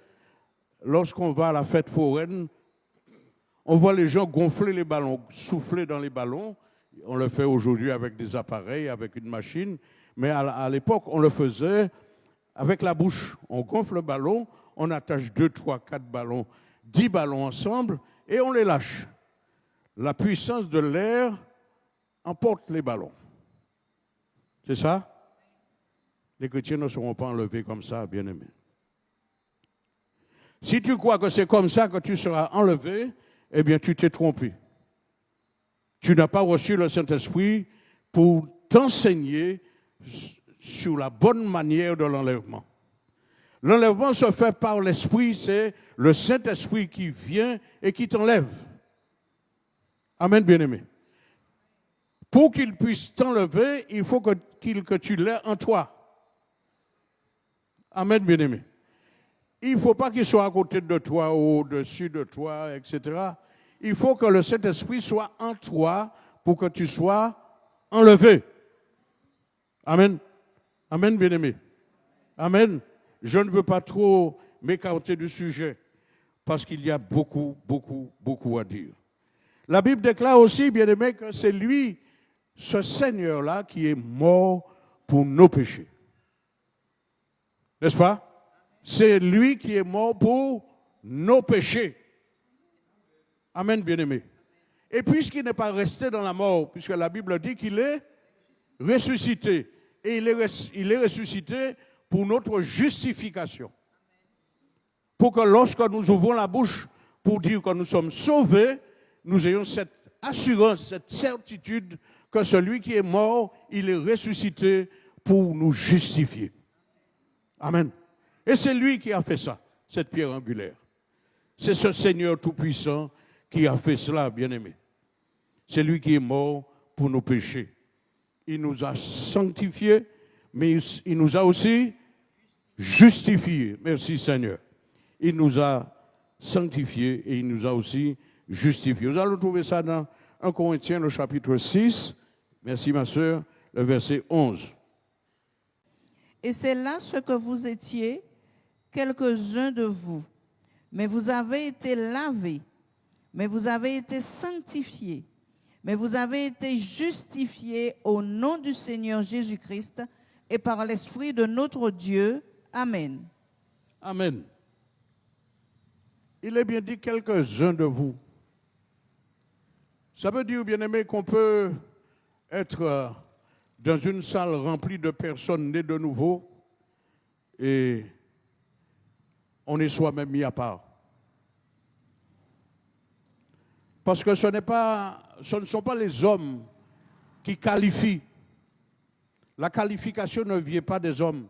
lorsqu'on va à la fête foraine, on voit les gens gonfler les ballons, souffler dans les ballons. On le fait aujourd'hui avec des appareils, avec une machine. Mais à l'époque, on le faisait avec la bouche. On gonfle le ballon, on attache 2, 3, 4 ballons, 10 ballons ensemble et on les lâche. La puissance de l'air emporte les ballons. C'est ça? Les chrétiens ne seront pas enlevés comme ça, bien-aimés. Si tu crois que c'est comme ça que tu seras enlevé, eh bien, tu t'es trompé. Tu n'as pas reçu le Saint-Esprit pour t'enseigner sur la bonne manière de l'enlèvement. L'enlèvement se fait par l'Esprit, c'est le Saint-Esprit qui vient et qui t'enlève. Amen, bien-aimé. Pour qu'il puisse t'enlever, il faut que tu l'aies en toi. Amen, bien-aimé. Il ne faut pas qu'il soit à côté de toi, au-dessus de toi, etc. Il faut que le Saint-Esprit soit en toi pour que tu sois enlevé. Amen. Amen, bien-aimé. Amen. Je ne veux pas trop m'écarter du sujet parce qu'il y a beaucoup, beaucoup, beaucoup à dire. La Bible déclare aussi, bien-aimé, que c'est lui, ce Seigneur-là, qui est mort pour nos péchés. N'est-ce pas? C'est lui qui est mort pour nos péchés. Amen, bien-aimé. Et puisqu'il n'est pas resté dans la mort, puisque la Bible dit qu'il est ressuscité, et il est ressuscité pour notre justification. Pour que lorsque nous ouvrons la bouche pour dire que nous sommes sauvés, nous ayons cette assurance, cette certitude que celui qui est mort, il est ressuscité pour nous justifier. Amen. Et c'est lui qui a fait ça, cette pierre angulaire. C'est ce Seigneur Tout-Puissant qui a fait cela, bien-aimé. C'est lui qui est mort pour nos péchés. Il nous a sanctifiés, mais il nous a aussi justifiés. Merci Seigneur. Il nous a sanctifiés et il nous a aussi justifiés. Nous allons trouver ça dans 1 Corinthiens, le chapitre 6. Merci ma sœur, le verset 11. Et c'est là ce que vous étiez, quelques-uns de vous. Mais vous avez été lavés, mais vous avez été sanctifiés, mais vous avez été justifiés au nom du Seigneur Jésus-Christ et par l'Esprit de notre Dieu. Amen. Amen. Il est bien dit quelques-uns de vous. Ça veut dire, bien-aimé, qu'on peut être dans une salle remplie de personnes nées de nouveau et on est soi-même mis à part. Parce que ce ne sont pas les hommes qui qualifient. La qualification ne vient pas des hommes.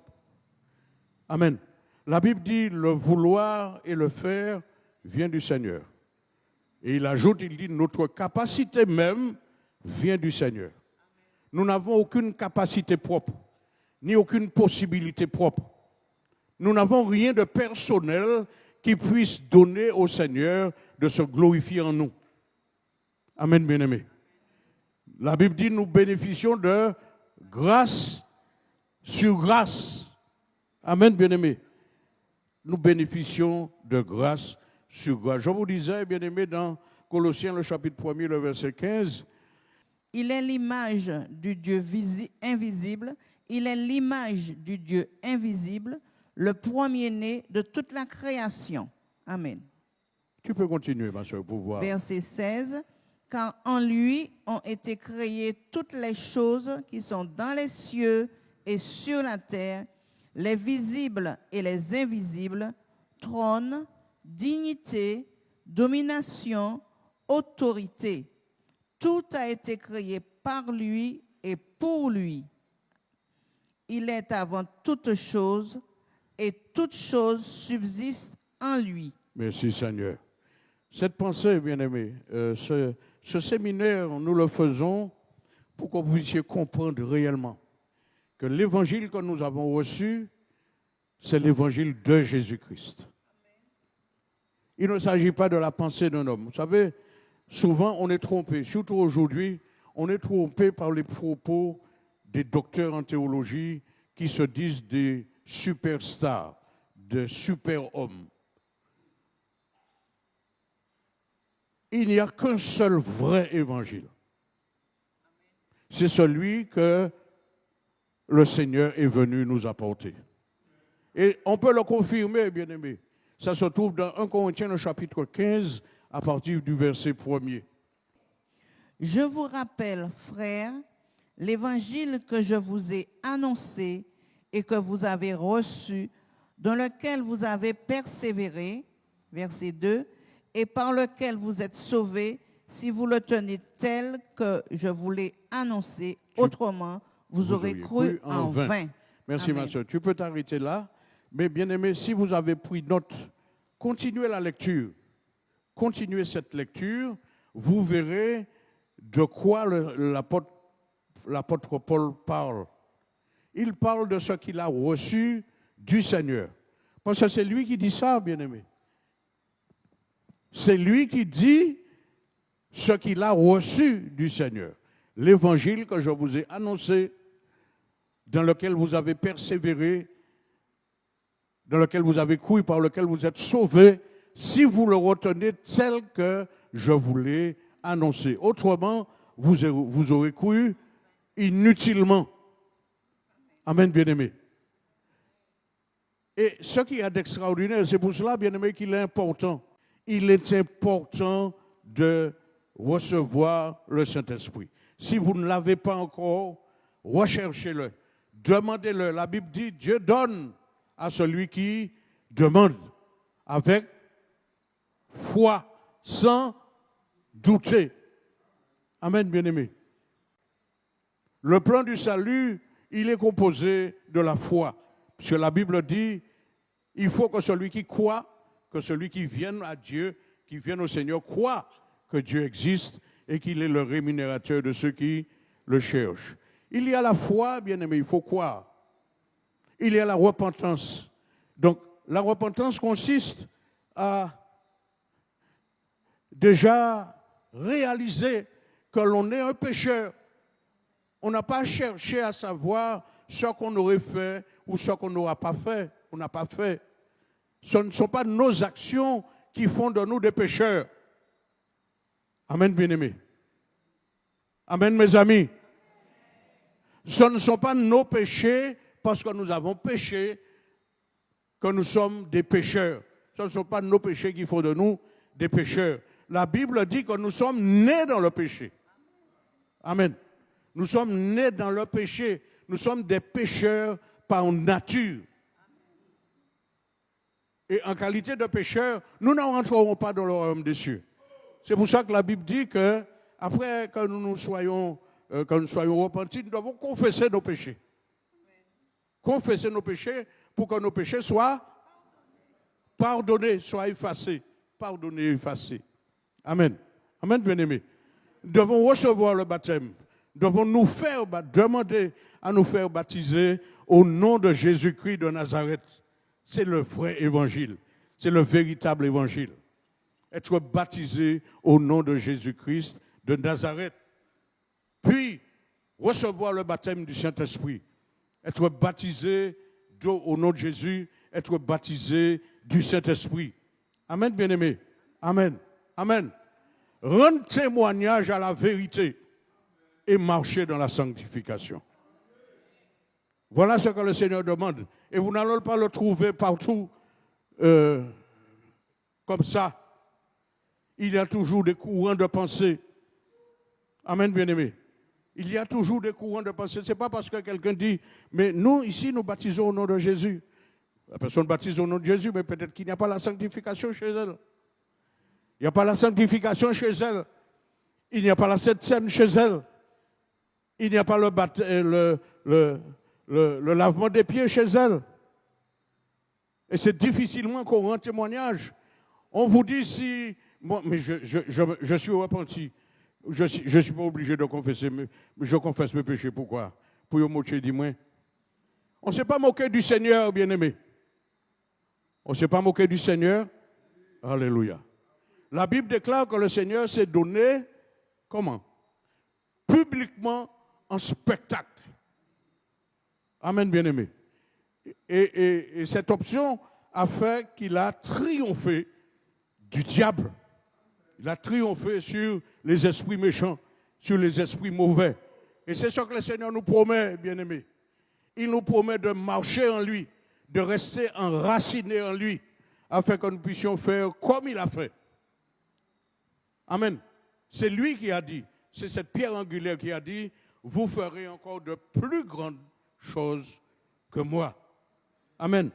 Amen. La Bible dit le vouloir et le faire vient du Seigneur. Et il ajoute, il dit notre capacité même vient du Seigneur. Nous n'avons aucune capacité propre, ni aucune possibilité propre. Nous n'avons rien de personnel qui puisse donner au Seigneur de se glorifier en nous. Amen, bien-aimé. La Bible dit nous bénéficions de grâce sur grâce. Amen, bien-aimé. Nous bénéficions de grâce sur grâce. Je vous disais, bien-aimé, dans Colossiens, le chapitre 1er, le verset 15. Il est l'image du Dieu invisible. Il est l'image du Dieu invisible, le premier-né de toute la création. Amen. Tu peux continuer, ma soeur, pour voir. Verset 16. Car en lui ont été créées toutes les choses qui sont dans les cieux et sur la terre, les visibles et les invisibles, trône, dignité, domination, autorité. Tout a été créé par lui et pour lui. Il est avant toutes choses et toutes choses subsistent en lui. Merci Seigneur. Cette pensée, bien-aimé, ce séminaire, nous le faisons pour que vous puissiez comprendre réellement que l'évangile que nous avons reçu, c'est l'évangile de Jésus-Christ. Il ne s'agit pas de la pensée d'un homme. Vous savez, souvent on est trompé, surtout aujourd'hui, on est trompé par les propos des docteurs en théologie qui se disent des superstars, des super-hommes. Il n'y a qu'un seul vrai évangile. C'est celui que le Seigneur est venu nous apporter. Et on peut le confirmer, bien-aimé. Ça se trouve dans 1 Corinthiens, le chapitre 15, à partir du verset 1er. Je vous rappelle, frères, l'évangile que je vous ai annoncé et que vous avez reçu, dans lequel vous avez persévéré, verset 2, et par lequel vous êtes sauvés, si vous le tenez tel que je vous l'ai annoncé. Autrement, vous aurez cru en vain. Merci, ma soeur. Tu peux t'arrêter là. Mais bien aimé, si vous avez pris note, continuez la lecture. Continuez cette lecture. Vous verrez de quoi l'apôtre Paul parle. Il parle de ce qu'il a reçu du Seigneur. Parce que c'est lui qui dit ça, bien aimé. C'est lui qui dit ce qu'il a reçu du Seigneur. L'évangile que je vous ai annoncé, dans lequel vous avez persévéré, dans lequel vous avez cru, par lequel vous êtes sauvés, si vous le retenez tel que je vous l'ai annoncé. Autrement, vous aurez cru inutilement. Amen, bien-aimé. Et ce qui est d'extraordinaire, c'est pour cela, bien-aimé, qu'il est important. Il est important de recevoir le Saint-Esprit. Si vous ne l'avez pas encore, recherchez-le, demandez-le. La Bible dit, Dieu donne à celui qui demande avec foi, sans douter. Amen, bien-aimé. Le plan du salut, il est composé de la foi. Parce que la Bible dit, il faut que celui qui croit, que celui qui vienne à Dieu, qui vienne au Seigneur, croit que Dieu existe et qu'il est le rémunérateur de ceux qui le cherchent. Il y a la foi, bien-aimé, il faut croire. Il y a la repentance. Donc, la repentance consiste à déjà réaliser que l'on est un pécheur. On n'a pas cherché à savoir ce qu'on aurait fait ou ce qu'on n'aura pas fait. On n'a pas fait. Ce ne sont pas nos actions qui font de nous des pécheurs. Amen, bien-aimés. Amen, mes amis. Ce ne sont pas nos péchés parce que nous avons péché que nous sommes des pécheurs. Ce ne sont pas nos péchés qui font de nous des pécheurs. la Bible dit que nous sommes nés dans le péché. Amen. Nous sommes nés dans le péché. Nous sommes des pécheurs par nature. Et en qualité de pécheurs, nous ne rentrerons pas dans le royaume des cieux. C'est pour ça que la Bible dit que après que nous soyons repentis, nous devons confesser nos péchés. Confesser nos péchés pour que nos péchés soient pardonnés, soient effacés. Pardonnés et effacés. Amen. Amen, bien-aimés. Nous devons recevoir le baptême. Nous devons demander à nous faire baptiser au nom de Jésus-Christ de Nazareth. C'est le vrai évangile. C'est le véritable évangile. Être baptisé au nom de Jésus-Christ de Nazareth. Puis, recevoir le baptême du Saint-Esprit. Être baptisé au nom de Jésus. Être baptisé du Saint-Esprit. Amen, bien-aimés. Amen. Amen. Rendre témoignage à la vérité et marcher dans la sanctification. Voilà ce que le Seigneur demande. Et vous n'allez pas le trouver partout comme ça. Il y a toujours des courants de pensée. Amen, bien-aimé. Il y a toujours des courants de pensée. Ce n'est pas parce que quelqu'un dit, mais nous, ici, nous baptisons au nom de Jésus. La personne baptise au nom de Jésus, mais peut-être qu'il n'y a pas la sanctification chez elle. Il n'y a pas la sanctification chez elle. Il n'y a pas la Sainte Seine chez elle. Il n'y a pas le lavement des pieds chez elle. Et c'est difficilement qu'on rend témoignage. On vous dit si... Bon, mais je suis repenti. Je ne suis pas obligé de confesser, mais je confesse mes péchés. Pourquoi? Pour vous moquer, dis-moi. On ne s'est pas moqué du Seigneur, bien-aimé. On ne s'est pas moqué du Seigneur. Alléluia. La Bible déclare que le Seigneur s'est donné, comment? Publiquement en spectacle. Amen, bien-aimé. Et cette option a fait qu'il a triomphé du diable. Il a triomphé sur les esprits méchants, sur les esprits mauvais. Et c'est ce que le Seigneur nous promet, bien-aimé. Il nous promet de marcher en lui, de rester enracinés en lui, afin que nous puissions faire comme il a fait. Amen. C'est lui qui a dit, c'est cette pierre angulaire qui a dit, vous ferez encore de plus grandes choses que moi. Amen.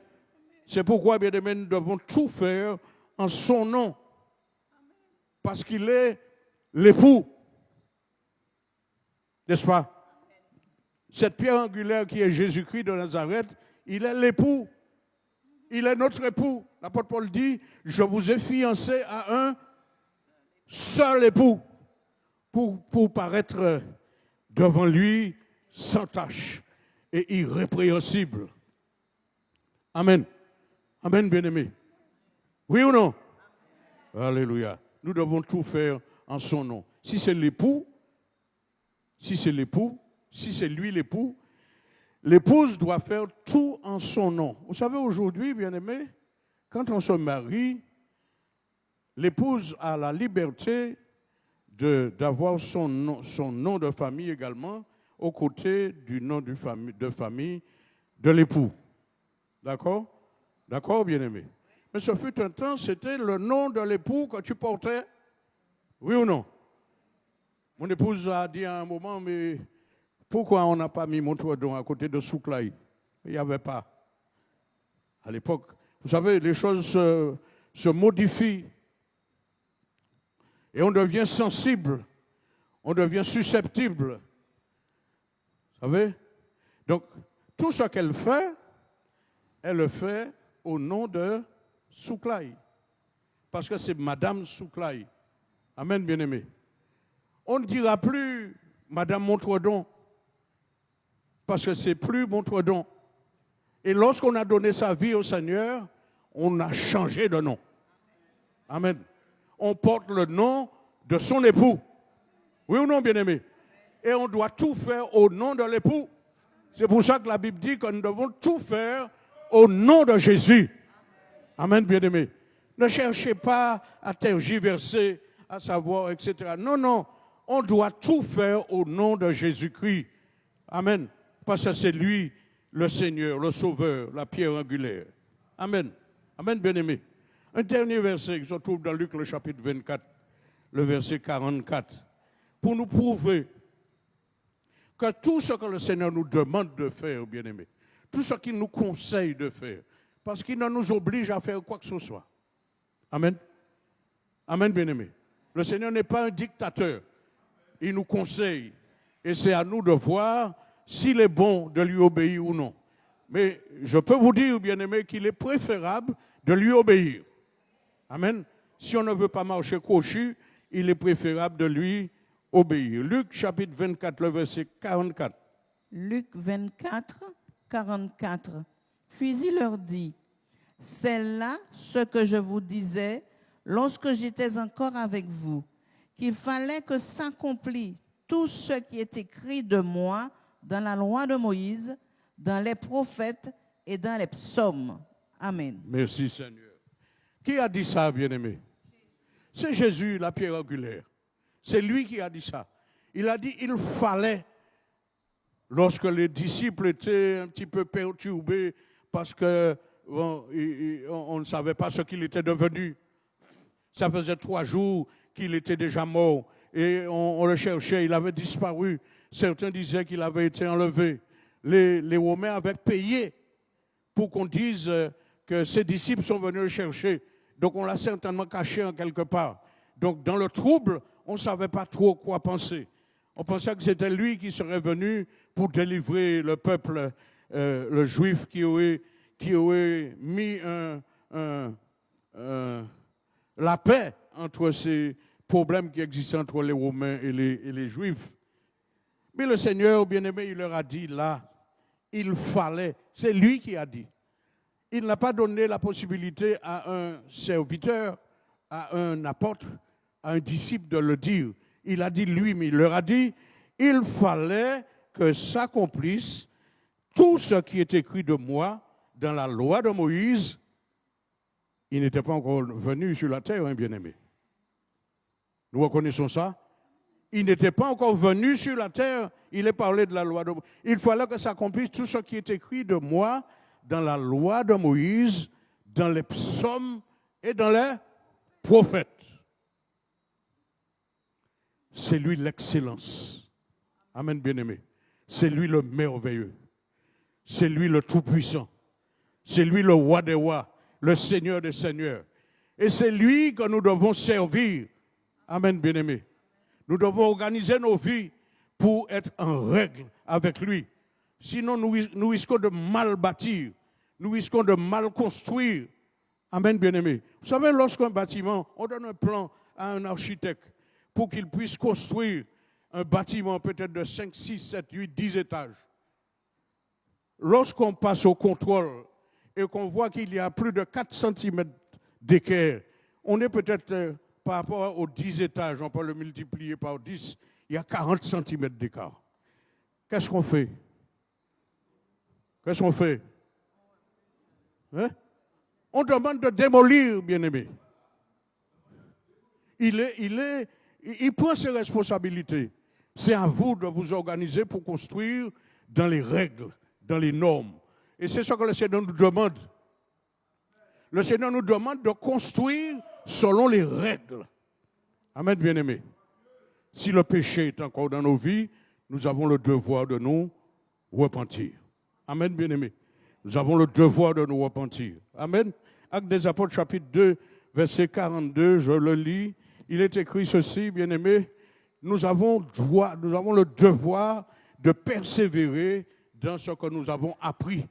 C'est pourquoi, bien aimé, nous devons tout faire en son nom. Parce qu'il est l'époux. N'est-ce pas? Cette pierre angulaire qui est Jésus-Christ de Nazareth, il est l'époux. Il est notre époux. L'apôtre Paul dit, je vous ai fiancé à un seul époux pour paraître devant lui sans tache et irrépréhensible. Amen. Amen, bien-aimé. Oui ou non? Alléluia. Nous devons tout faire en son nom. Si c'est l'époux, si c'est lui l'époux, l'épouse doit faire tout en son nom. Vous savez, aujourd'hui, bien-aimé, quand on se marie, l'épouse a la liberté d'avoir son nom de famille également aux côtés du nom de famille de l'époux. D'accord? D'accord, bien-aimé? Mais ce fut un temps, c'était le nom de l'époux que tu portais. Oui ou non? Mon épouse a dit à un moment, mais pourquoi on n'a pas mis Montredon à côté de Souklaï? Il n'y avait pas. À l'époque, vous savez, les choses se modifient. Et on devient sensible. On devient susceptible. Vous savez? Donc, tout ce qu'elle fait, elle le fait au nom de Souklaï. Parce que c'est Madame Souklaï. Amen, bien-aimé. On ne dira plus Madame Montredon. Parce que c'est plus Montredon. Et lorsqu'on a donné sa vie au Seigneur, on a changé de nom. Amen. On porte le nom de son époux. Oui ou non, bien-aimé? Et on doit tout faire au nom de l'époux. C'est pour ça que la Bible dit que nous devons tout faire au nom de Jésus. Amen, bien-aimé. Ne cherchez pas à tergiverser, à savoir, etc. Non, non. On doit tout faire au nom de Jésus-Christ. Amen. Parce que c'est lui, le Seigneur, le Sauveur, la pierre angulaire. Amen. Amen, bien-aimé. Un dernier verset qui se trouve dans Luc, le chapitre 24. le verset 44, pour nous prouver que tout ce que le Seigneur nous demande de faire, bien-aimés, tout ce qu'il nous conseille de faire, parce qu'il ne nous oblige à faire quoi que ce soit. Amen. Amen, bien-aimés. Le Seigneur n'est pas un dictateur. Il nous conseille. Et c'est à nous de voir s'il est bon de lui obéir ou non. Mais je peux vous dire, bien-aimés, qu'il est préférable de lui obéir. Amen. Si on ne veut pas marcher crochu, il est préférable de lui obéir. Luc chapitre 24, le verset 44. Luc 24, 44. Puis il leur dit, c'est là ce que je vous disais lorsque j'étais encore avec vous, qu'il fallait que s'accomplisse tout ce qui est écrit de moi dans la loi de Moïse, dans les prophètes et dans les psaumes. Amen. Merci Seigneur. Qui a dit ça, bien-aimé? C'est Jésus, la pierre angulaire. C'est lui qui a dit ça. Il a dit il fallait, lorsque les disciples étaient un petit peu perturbés parce que on ne savait pas ce qu'il était devenu. Ça faisait 3 jours qu'il était déjà mort et on le cherchait, il avait disparu. Certains disaient qu'il avait été enlevé. Les Romains avaient payé pour qu'on dise que ses disciples sont venus le chercher. Donc on l'a certainement caché en quelque part. Donc dans le trouble, on ne savait pas trop quoi penser. On pensait que c'était lui qui serait venu pour délivrer le peuple, le juif qui aurait mis la paix entre ces problèmes qui existaient entre les Romains et les Juifs. Mais le Seigneur, bien-aimé, il leur a dit là, il fallait, c'est lui qui a dit. Il n'a pas donné la possibilité à un serviteur, à un apôtre, à un disciple de le dire. Il a dit lui, mais il leur a dit, il fallait que s'accomplisse tout ce qui est écrit de moi dans la loi de Moïse. Il n'était pas encore venu sur la terre, hein, bien-aimé. Nous reconnaissons ça. Il n'était pas encore venu sur la terre. Il est parlé de la loi de Moïse. Il fallait que s'accomplisse tout ce qui est écrit de moi dans la loi de Moïse, dans les psaumes et dans les prophètes. C'est lui l'excellence. Amen, bien-aimé. C'est lui le merveilleux. C'est lui le tout-puissant. C'est lui le roi des rois, le Seigneur des seigneurs. Et c'est lui que nous devons servir. Amen, bien-aimé. Nous devons organiser nos vies pour être en règle avec lui. Sinon, nous risquons de mal bâtir. Nous risquons de mal construire. Amen, bien-aimé. Vous savez, lorsqu'un bâtiment, on donne un plan à un architecte pour qu'il puisse construire un bâtiment peut-être de 5, 6, 7, 8, 10 étages. Lorsqu'on passe au contrôle et qu'on voit qu'il y a plus de 4 cm d'équerre, on est peut-être, par rapport aux 10 étages, on peut le multiplier par 10, il y a 40 cm d'écart. Qu'est-ce qu'on fait? Qu'est-ce qu'on fait? Hein? On demande de démolir, bien-aimé. Il prend ses responsabilités. C'est à vous de vous organiser pour construire dans les règles, dans les normes. Et c'est ce que le Seigneur nous demande. Le Seigneur nous demande de construire selon les règles. Amen, bien-aimé. Si le péché est encore dans nos vies, nous avons le devoir de nous repentir. Amen, bien-aimé. Nous avons le devoir de nous repentir. Amen. Actes des Apôtres, chapitre 2, verset 42, je le lis. Il est écrit ceci, bien-aimé. Nous avons le devoir de persévérer dans ce que nous avons appris.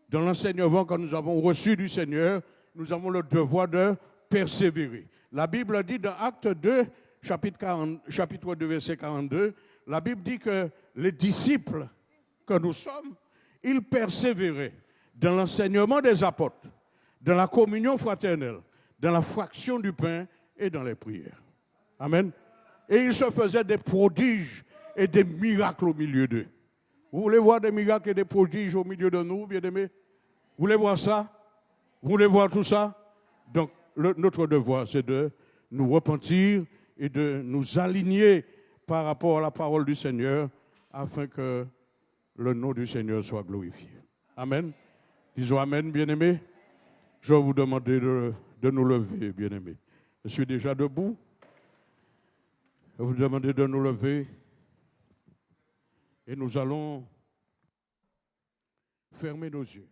Dans l'enseignement que nous avons reçu du Seigneur, nous avons le devoir de persévérer. La Bible dit dans Actes 2, chapitre 2, verset 42, la Bible dit que les disciples que nous sommes, ils persévéraient dans l'enseignement des apôtres, dans la communion fraternelle, dans la fraction du pain et dans les prières. Amen. Et ils se faisaient des prodiges et des miracles au milieu d'eux. Vous voulez voir des miracles et des prodiges au milieu de nous, bien-aimés? Vous voulez voir ça? Vous voulez voir tout ça? Donc, notre devoir, c'est de nous repentir et de nous aligner par rapport à la parole du Seigneur afin que le nom du Seigneur soit glorifié. Amen. Disons Amen, bien-aimés. Je vais vous demander de nous lever, bien-aimés. Je suis déjà debout. Je vous demande de nous lever et nous allons fermer nos yeux.